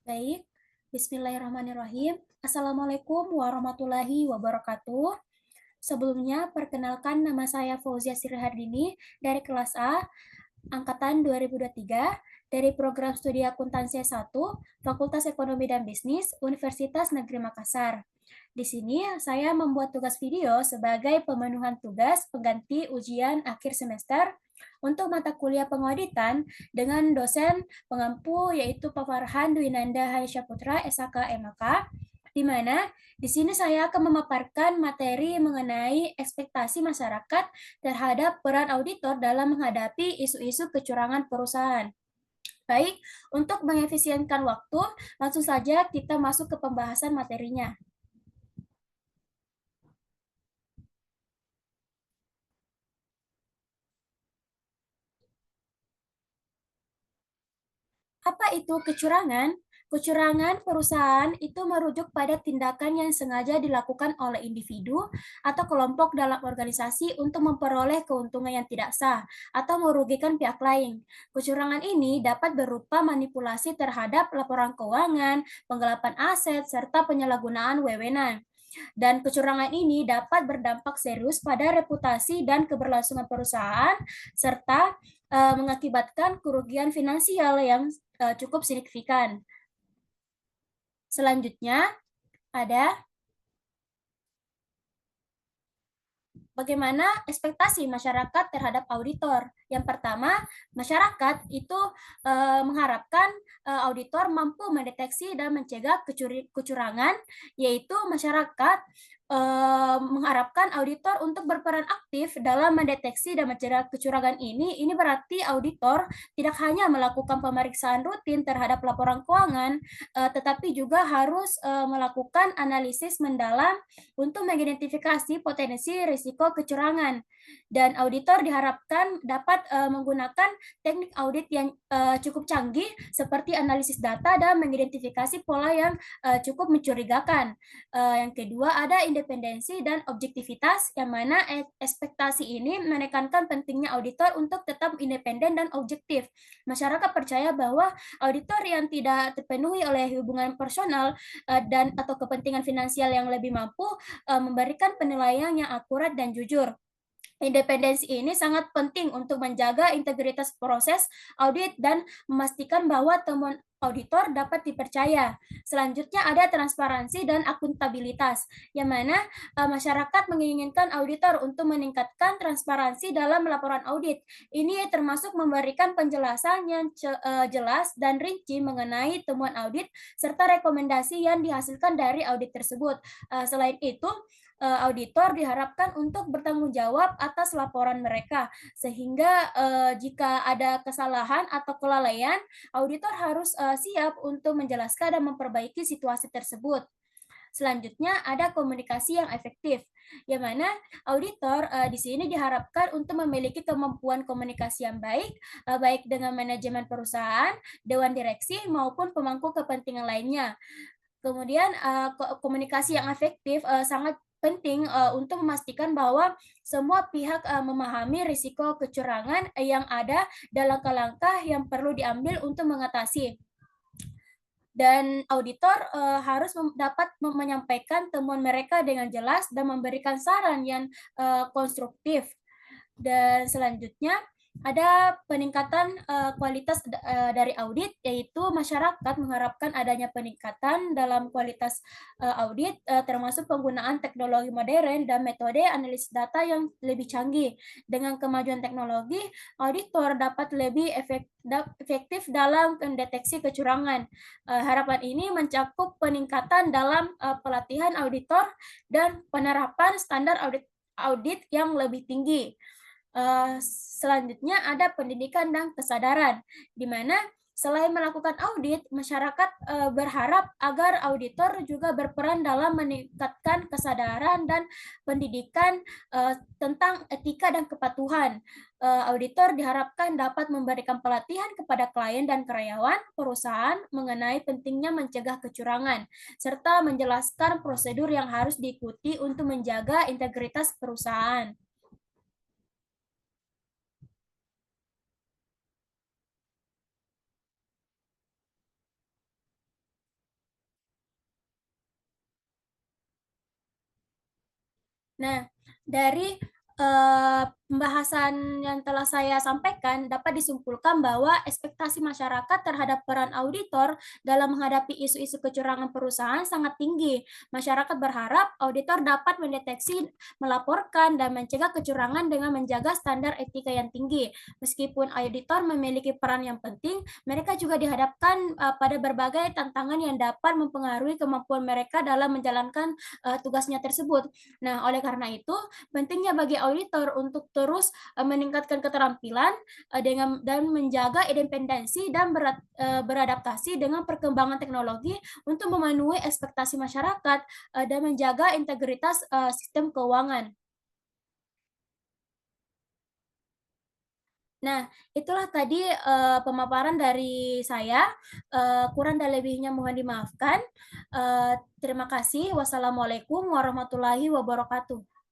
Baik, Bismillahirrahmanirrahim. Assalamualaikum warahmatullahi wabarakatuh. Sebelumnya, perkenalkan nama saya Fauzia Sirihardini dari kelas A, Angkatan 2023, dari program studi akuntansi S1, Fakultas Ekonomi dan Bisnis, Universitas Negeri Makassar. Di sini saya membuat tugas video sebagai pemenuhan tugas pengganti ujian akhir semester untuk mata kuliah pengauditan dengan dosen pengampu yaitu Pak Farhan Dwinanda Haisyaputra SHK MAK, di mana di sini saya akan memaparkan materi mengenai ekspektasi masyarakat terhadap peran auditor dalam menghadapi isu-isu kecurangan perusahaan. Baik, untuk mengefisienkan waktu, langsung saja kita masuk ke pembahasan materinya. Apa itu kecurangan? Kecurangan perusahaan itu merujuk pada tindakan yang sengaja dilakukan oleh individu atau kelompok dalam organisasi untuk memperoleh keuntungan yang tidak sah atau merugikan pihak lain. Kecurangan ini dapat berupa manipulasi terhadap laporan keuangan, penggelapan aset, serta penyalahgunaan wewenang. Dan kecurangan ini dapat berdampak serius pada reputasi dan keberlangsungan perusahaan serta mengakibatkan kerugian finansial yang cukup signifikan. Selanjutnya ada bagaimana ekspektasi masyarakat terhadap auditor. Yang pertama, masyarakat itu mengharapkan auditor mampu mendeteksi dan mencegah kecurangan, yaitu masyarakat mengharapkan auditor untuk berperan aktif dalam mendeteksi dan mencegah kecurangan ini. Ini berarti auditor tidak hanya melakukan pemeriksaan rutin terhadap laporan keuangan, tetapi juga harus melakukan analisis mendalam untuk mengidentifikasi potensi risiko kecurangan. Dan auditor diharapkan dapat menggunakan teknik audit yang cukup canggih seperti analisis data dan mengidentifikasi pola yang cukup mencurigakan. Yang kedua ada independensi dan objektivitas, yang mana ekspektasi ini menekankan pentingnya auditor untuk tetap independen dan objektif. Masyarakat percaya bahwa auditor yang tidak terpenuhi oleh hubungan personal dan atau kepentingan finansial yang lebih mampu memberikan penilaian yang akurat dan jujur. Independensi ini sangat penting untuk menjaga integritas proses audit dan memastikan bahwa temuan auditor dapat dipercaya. Selanjutnya ada transparansi dan akuntabilitas, yang mana masyarakat menginginkan auditor untuk meningkatkan transparansi dalam laporan audit. Ini termasuk memberikan penjelasan yang jelas dan rinci mengenai temuan audit serta rekomendasi yang dihasilkan dari audit tersebut. Selain itu, auditor diharapkan untuk bertanggung jawab atas laporan mereka, sehingga jika ada kesalahan atau kelalaian, auditor harus siap untuk menjelaskan dan memperbaiki situasi tersebut. Selanjutnya ada komunikasi yang efektif, yang mana auditor di sini diharapkan untuk memiliki kemampuan komunikasi yang baik, baik dengan manajemen perusahaan, dewan direksi maupun pemangku kepentingan lainnya. Kemudian komunikasi yang efektif sangat penting untuk memastikan bahwa semua pihak memahami risiko kecurangan yang ada dan langkah-langkah yang perlu diambil untuk mengatasi. Dan auditor harus dapat menyampaikan temuan mereka dengan jelas dan memberikan saran yang konstruktif. Dan selanjutnya ada peningkatan kualitas dari audit, yaitu masyarakat mengharapkan adanya peningkatan dalam kualitas audit, termasuk penggunaan teknologi modern dan metode analisis data yang lebih canggih. Dengan kemajuan teknologi, auditor dapat lebih efektif dalam mendeteksi kecurangan. Harapan ini mencakup peningkatan dalam pelatihan auditor dan penerapan standar audit yang lebih tinggi. Selanjutnya ada pendidikan dan kesadaran, di mana selain melakukan audit, masyarakat berharap agar auditor juga berperan dalam meningkatkan kesadaran dan pendidikan tentang etika dan kepatuhan. Auditor diharapkan dapat memberikan pelatihan kepada klien dan karyawan perusahaan mengenai pentingnya mencegah kecurangan, serta menjelaskan prosedur yang harus diikuti untuk menjaga integritas perusahaan. Nah, dari pembahasan yang telah saya sampaikan dapat disimpulkan bahwa ekspektasi masyarakat terhadap peran auditor dalam menghadapi isu-isu kecurangan perusahaan sangat tinggi. Masyarakat berharap auditor dapat mendeteksi, melaporkan, dan mencegah kecurangan dengan menjaga standar etika yang tinggi. Meskipun auditor memiliki peran yang penting, mereka juga dihadapkan pada berbagai tantangan yang dapat mempengaruhi kemampuan mereka dalam menjalankan tugasnya tersebut. Nah, oleh karena itu, pentingnya bagi auditor untuk terus meningkatkan keterampilan dan menjaga independensi dan beradaptasi dengan perkembangan teknologi untuk memenuhi ekspektasi masyarakat dan menjaga integritas sistem keuangan. Nah, itulah tadi pemaparan dari saya. Kurang dan lebihnya mohon dimaafkan. Terima kasih. Wassalamualaikum warahmatullahi wabarakatuh.